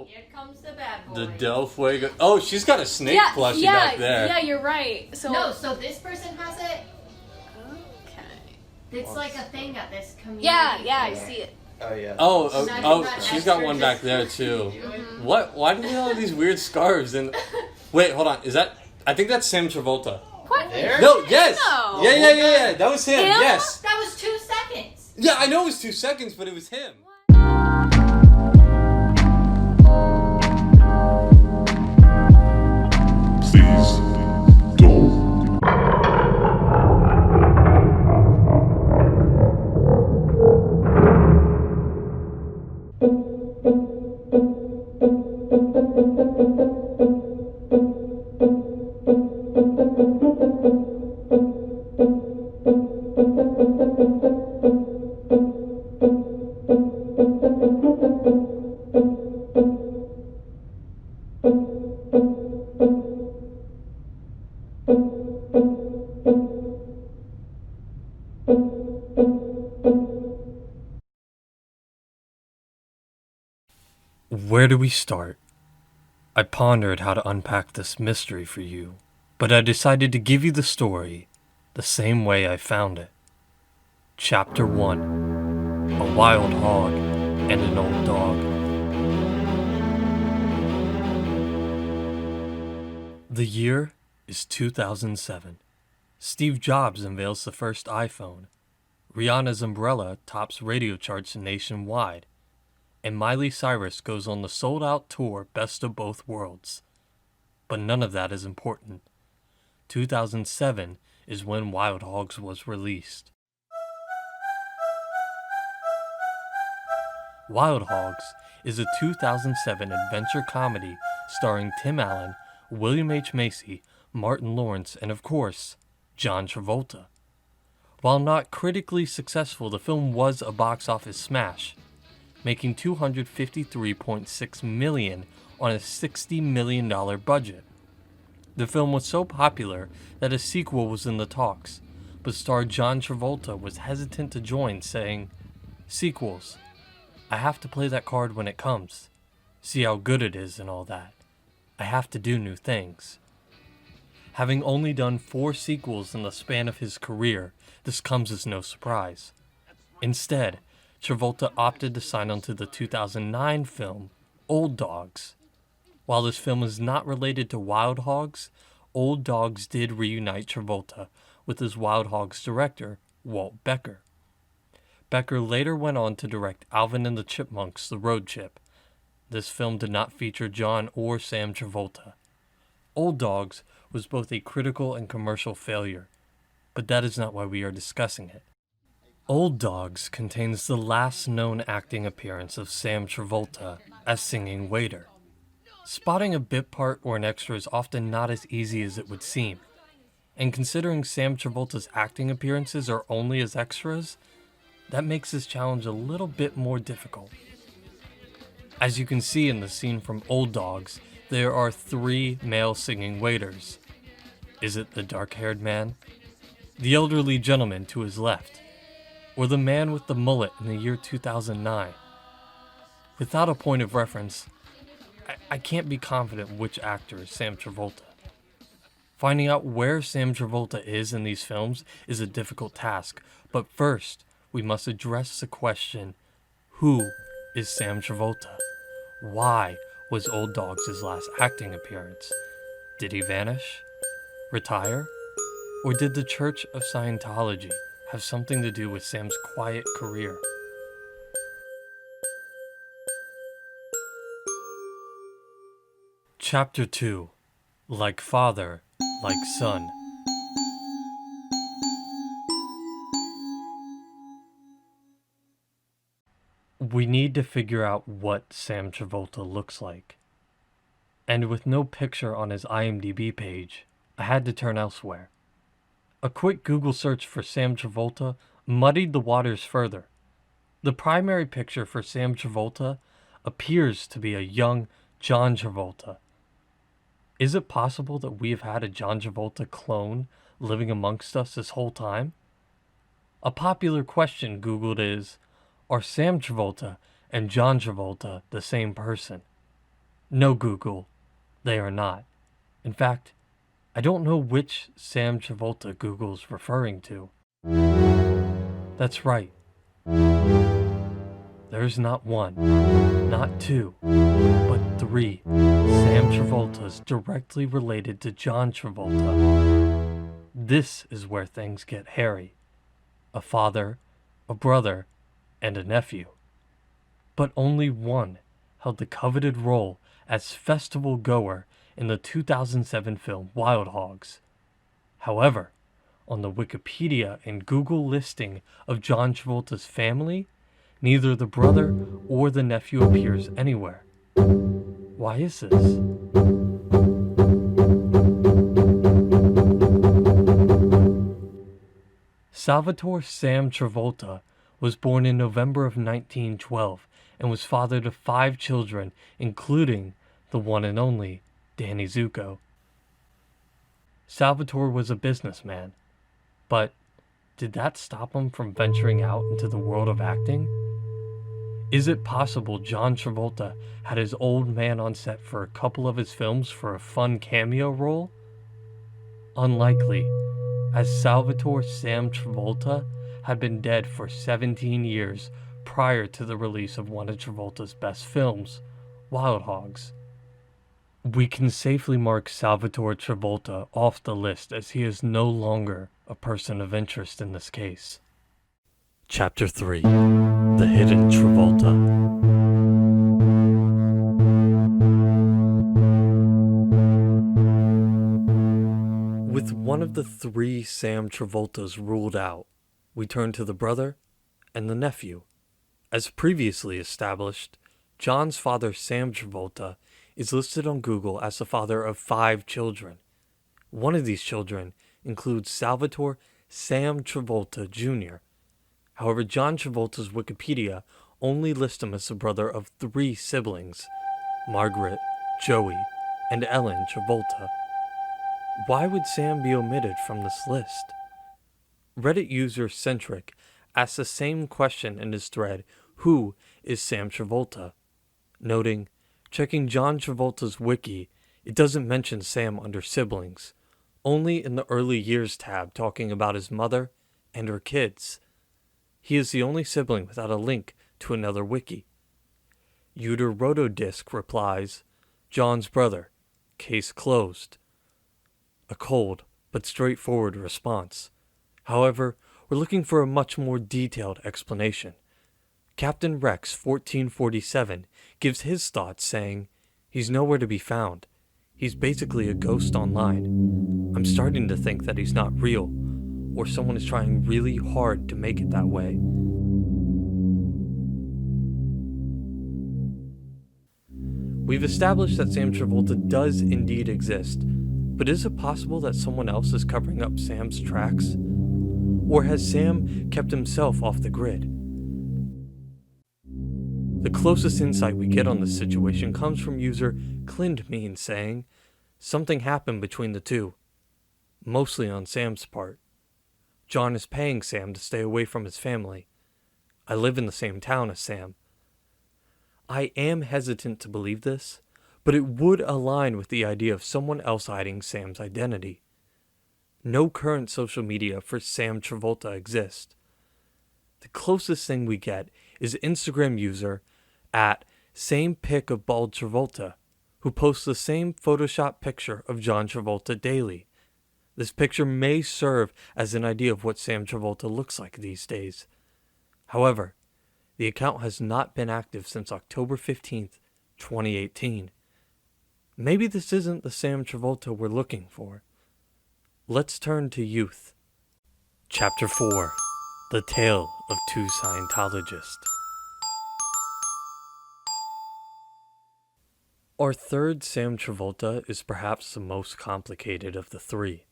Here comes the bad boy. The Del Fuego. Oh, she's got a snake plushie back there. Yeah, you're right. So this person has it? Okay. It's like a thing at this community. Yeah, fair. I see it. Oh, yeah. Oh, she's got one back there too. What? Why do we have all these weird scarves? And wait, hold on. Is that? I think that's Sam Travolta. What? There? No, yes. No. Yeah. That was him. Him? Yes. That was 2 seconds. Yeah, I know it was 2 seconds, but it was him. Please don't. Where do we start? I pondered how to unpack this mystery for you, but I decided to give you the story the same way I found it. Chapter 1: A Wild Hog and an Old Dog. The year is 2007. Steve Jobs unveils the first iPhone. Rihanna's Umbrella tops radio charts nationwide. And Miley Cyrus goes on the sold-out tour Best of Both Worlds. But none of that is important. 2007 is when Wild Hogs was released. Wild Hogs is a 2007 adventure comedy starring Tim Allen, William H. Macy, Martin Lawrence, and of course, John Travolta. While not critically successful, the film was a box office smash, making $253.6 million on a $60 million budget. The film was so popular that a sequel was in the talks, but star John Travolta was hesitant to join, saying, "Sequels, I have to play that card when it comes, see how good it is and all that. I have to do new things." Having only done 4 sequels in the span of his career, this comes as no surprise. Instead, Travolta opted to sign on to the 2009 film Old Dogs. While this film is not related to Wild Hogs, Old Dogs did reunite Travolta with his Wild Hogs director, Walt Becker. Becker later went on to direct Alvin and the Chipmunks: The Road Chip. This film did not feature John or Sam Travolta. Old Dogs was both a critical and commercial failure, but that is not why we are discussing it. Old Dogs contains the last known acting appearance of Sam Travolta as singing waiter. Spotting a bit part or an extra is often not as easy as it would seem, and considering Sam Travolta's acting appearances are only as extras, that makes this challenge a little bit more difficult. As you can see in the scene from Old Dogs, there are 3 male singing waiters. Is it the dark-haired man, the elderly gentleman to his left, or the man with the mullet in the year 2009? Without a point of reference, I can't be confident which actor is Sam Travolta. Finding out where Sam Travolta is in these films is a difficult task, but first, we must address the question, who is Sam Travolta? Why was Old Dogs his last acting appearance? Did he vanish? Retire? Or did the Church of Scientology have something to do with Sam's quiet career? Chapter 2: Like Father, Like Son. We need to figure out what Sam Travolta looks like. And with no picture on his IMDb page, I had to turn elsewhere. A quick Google search for Sam Travolta muddied the waters further. The primary picture for Sam Travolta appears to be a young John Travolta. Is it possible that we have had a John Travolta clone living amongst us this whole time? A popular question Googled is, are Sam Travolta and John Travolta the same person? No, Google, they are not. In fact, I don't know which Sam Travolta Google's referring to. That's right. There's not one, not two, but three Sam Travoltas directly related to John Travolta. This is where things get hairy. A father, a brother, and a nephew. But only one held the coveted role as festival goer in the 2007 film Wild Hogs. However, on the Wikipedia and Google listing of John Travolta's family, neither the brother or the nephew appears anywhere. Why is this? Salvatore Sam Travolta was born in November of 1912 and was father to 5 children, including the one and only Danny Zuko. Salvatore was a businessman, but did that stop him from venturing out into the world of acting? Is it possible John Travolta had his old man on set for a couple of his films for a fun cameo role? Unlikely, as Salvatore Sam Travolta had been dead for 17 years prior to the release of one of Travolta's best films, Wild Hogs. We can safely mark Salvatore Travolta off the list as he is no longer a person of interest in this case. Chapter 3: The Hidden Travolta. With one of the 3 Sam Travoltas ruled out, we turn to the brother and the nephew. As previously established, John's father Sam Travolta is listed on Google as the father of 5 children. One of these children includes Salvatore Sam Travolta Jr. However, John Travolta's Wikipedia only lists him as the brother of 3 siblings, Margaret, Joey, and Ellen Travolta. Why would Sam be omitted from this list? Reddit user Centric asked the same question in his thread, "Who is Sam Travolta?" noting, checking John Travolta's wiki, it doesn't mention Sam under siblings, only in the early years tab talking about his mother and her kids. He is the only sibling without a link to another wiki. Uter Rotodisc replies, John's brother, case closed. A cold but straightforward response. However, we're looking for a much more detailed explanation. Captain Rex 1447 gives his thoughts saying, he's nowhere to be found. He's basically a ghost online. I'm starting to think that he's not real, or someone is trying really hard to make it that way. We've established that Sam Travolta does indeed exist, but is it possible that someone else is covering up Sam's tracks? Or has Sam kept himself off the grid? The closest insight we get on this situation comes from user Clindmean saying, something happened between the two, mostly on Sam's part. John is paying Sam to stay away from his family. I live in the same town as Sam. I am hesitant to believe this, but it would align with the idea of someone else hiding Sam's identity. No current social media for Sam Travolta exists. The closest thing we get is Instagram user at @SamePicOfBaldTravolta, who posts the same Photoshop picture of John Travolta daily. This picture may serve as an idea of what Sam Travolta looks like these days. However, the account has not been active since October 15th, 2018. Maybe this isn't the Sam Travolta we're looking for. Let's turn to youth. Chapter 4: The Tale of Two Scientologists. Our third Sam Travolta is perhaps the most complicated of the 3.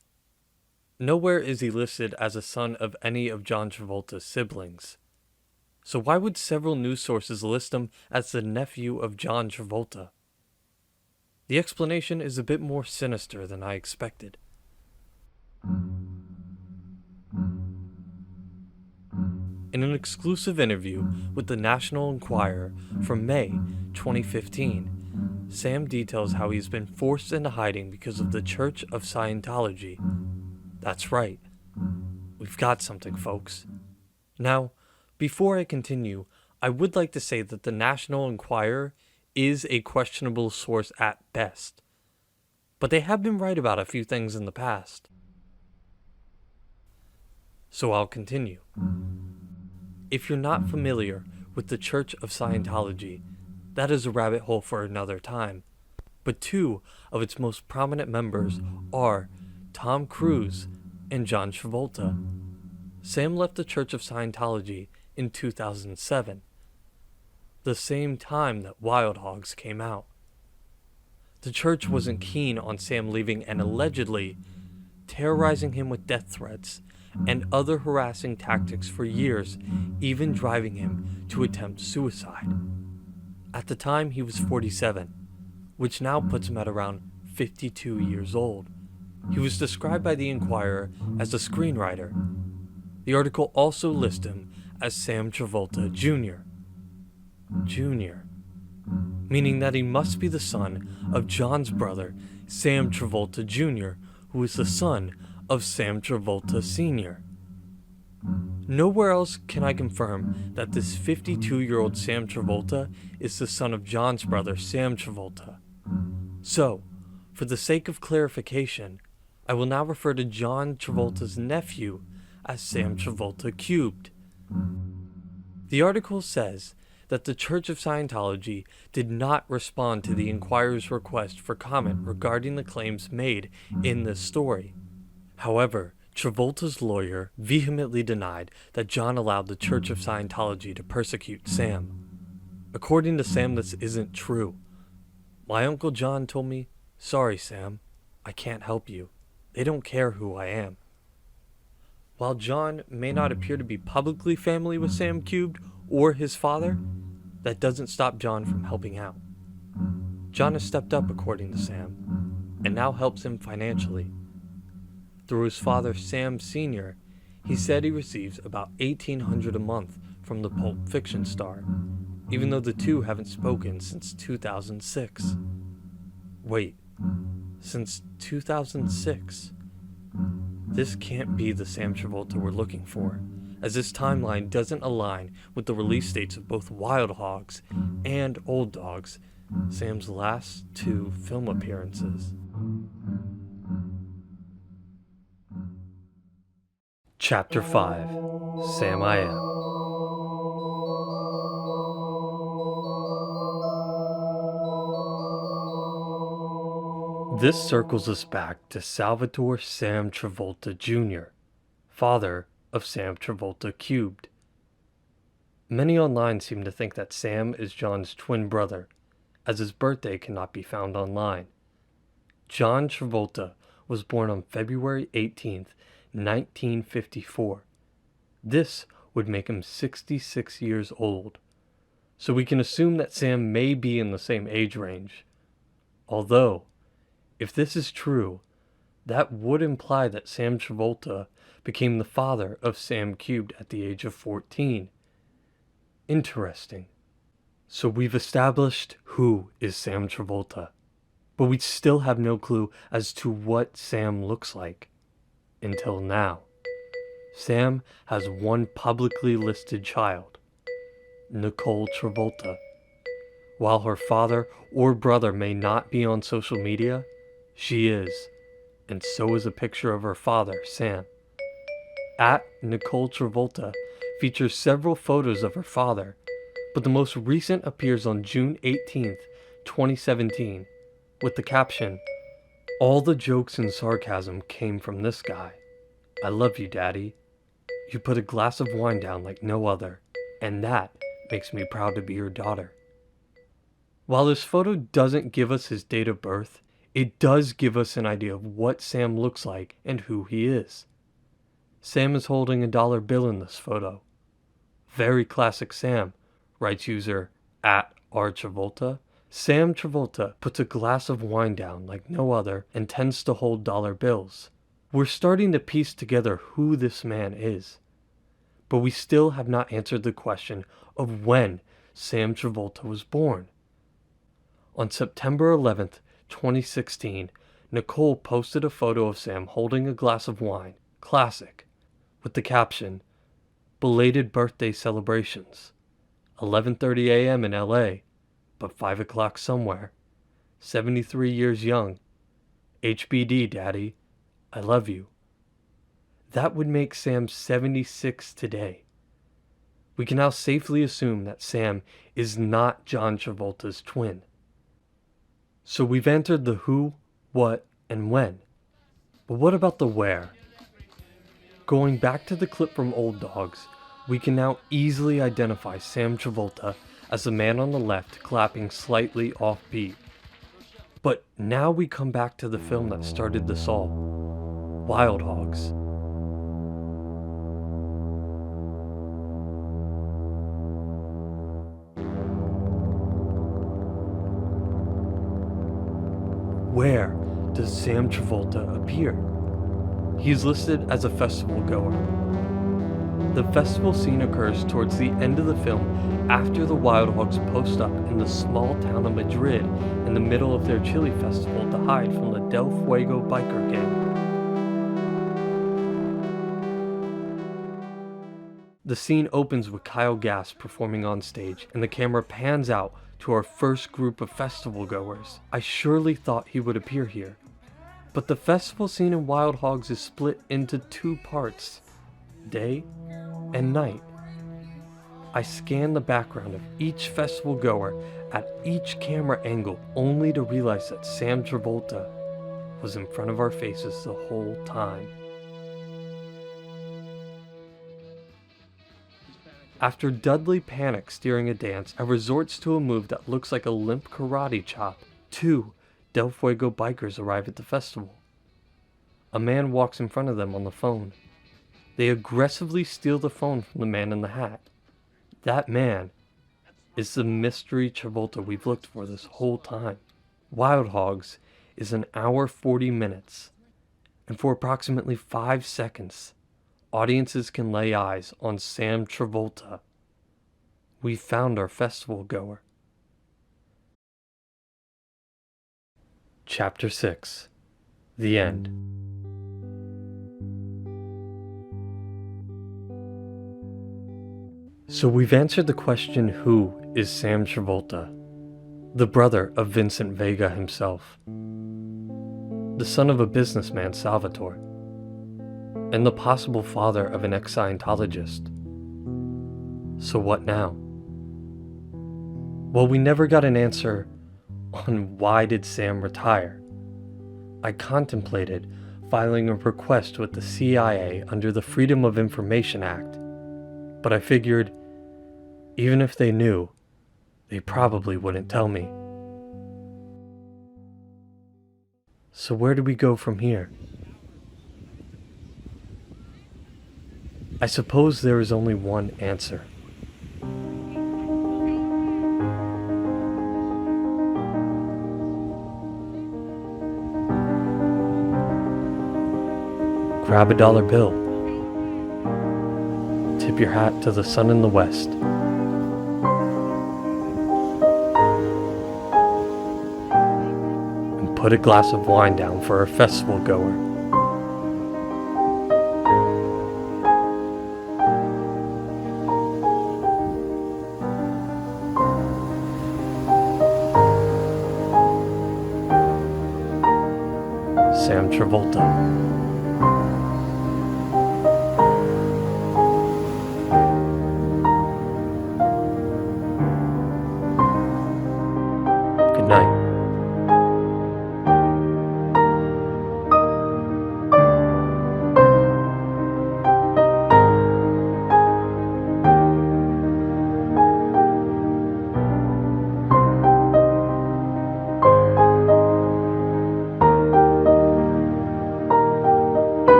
Nowhere is he listed as a son of any of John Travolta's siblings. So why would several news sources list him as the nephew of John Travolta? The explanation is a bit more sinister than I expected. In an exclusive interview with the National Enquirer from May 2015, Sam details how he's been forced into hiding because of the Church of Scientology. That's right. We've got something, folks. Now, before I continue, I would like to say that the National Enquirer is a questionable source at best, but they have been right about a few things in the past. So I'll continue. If you're not familiar with the Church of Scientology, that is a rabbit hole for another time, but two of its most prominent members are Tom Cruise and John Travolta. Sam left the Church of Scientology in 2007, the same time that Wild Hogs came out. The church wasn't keen on Sam leaving and allegedly terrorizing him with death threats and other harassing tactics for years, even driving him to attempt suicide. At the time, he was 47, which now puts him at around 52 years old. He was described by the Enquirer as a screenwriter. The article also lists him as Sam Travolta Jr. Meaning that he must be the son of John's brother, Sam Travolta Jr., who is the son of Sam Travolta Sr. Nowhere else can I confirm that this 52-year-old Sam Travolta is the son of John's brother, Sam Travolta. So, for the sake of clarification, I will now refer to John Travolta's nephew as Sam Travolta cubed. The article says that the Church of Scientology did not respond to the Enquirer's request for comment regarding the claims made in this story. However, Travolta's lawyer vehemently denied that John allowed the Church of Scientology to persecute Sam. According to Sam, this isn't true. My Uncle John told me, "Sorry, Sam, I can't help you. They don't care who I am." While John may not appear to be publicly family with Sam Cubed or his father, that doesn't stop John from helping out. John has stepped up, according to Sam, and now helps him financially. Through his father, Sam Sr., he said he receives about $1,800 a month from the Pulp Fiction star, even though the two haven't spoken since 2006. Wait, since 2006? This can't be the Sam Travolta we're looking for, as this timeline doesn't align with the release dates of both Wild Hogs and Old Dogs, Sam's last two film appearances. Chapter 5, Sam I Am. This circles us back to Salvatore Sam Travolta Jr., father of Sam Travolta Cubed. Many online seem to think that Sam is John's twin brother, as his birthday cannot be found online. John Travolta was born on February 18th, 1954. This would make him 66 years old, so we can assume that Sam may be in the same age range. Although, if this is true, that would imply that Sam Travolta became the father of Sam Cubed at the age of 14. Interesting. So we've established who is Sam Travolta, but we still have no clue as to what Sam looks like. Until now. Sam has one publicly listed child, Nicole Travolta. While her father or brother may not be on social media, she is, and so is a picture of her father, Sam. At Nicole Travolta features several photos of her father, but the most recent appears on June 18th, 2017, with the caption, "All the jokes and sarcasm came from this guy. I love you, Daddy. You put a glass of wine down like no other, and that makes me proud to be your daughter." While this photo doesn't give us his date of birth, it does give us an idea of what Sam looks like and who he is. Sam is holding a dollar bill in this photo. Very classic Sam, writes user @rtravolta. Sam Travolta puts a glass of wine down like no other and tends to hold dollar bills. We're starting to piece together who this man is, but we still have not answered the question of when Sam Travolta was born. On September 11th, 2016, Nicole posted a photo of Sam holding a glass of wine, classic, with the caption, "Belated birthday celebrations. 11:30 a.m. in LA, but 5 o'clock somewhere. 73 years young. HBD, Daddy. I love you." That would make Sam 76 today. We can now safely assume that Sam is not John Travolta's twin. So we've answered the who, what, and when. But what about the where? Going back to the clip from Old Dogs, we can now easily identify Sam Travolta as the man on the left clapping slightly offbeat. But now we come back to the film that started this all, Wild Hogs. Where does Sam Travolta appear? He is listed as a festival goer. The festival scene occurs towards the end of the film after the Wild Hogs post up in the small town of Madrid in the middle of their chili festival to hide from the Del Fuego biker gang. The scene opens with Kyle Gass performing on stage, and the camera pans out to our first group of festival goers. I surely thought he would appear here. But the festival scene in Wild Hogs is split into two parts, day and night. I scanned the background of each festival goer at each camera angle only to realize that Sam Travolta was in front of our faces the whole time. After Dudley panics during a dance and resorts to a move that looks like a limp karate chop, two Del Fuego bikers arrive at the festival. A man walks in front of them on the phone. They aggressively steal the phone from the man in the hat. That man is the mystery Travolta we've looked for this whole time. Wild Hogs is an hour 40 minutes, and for approximately 5 seconds, audiences can lay eyes on Sam Travolta. We found our festival goer. Chapter 6. The End. So we've answered the question, who is Sam Travolta? The brother of Vincent Vega himself. The son of a businessman, Salvatore. And the possible father of an ex-Scientologist. So what now? Well, we never got an answer on why did Sam retire. I contemplated filing a request with the CIA under the Freedom of Information Act, but I figured even if they knew, they probably wouldn't tell me. So where do we go from here? I suppose there is only one answer. Grab a dollar bill. Tip your hat to the sun in the west. And put a glass of wine down for a festival goer. Sam Travolta.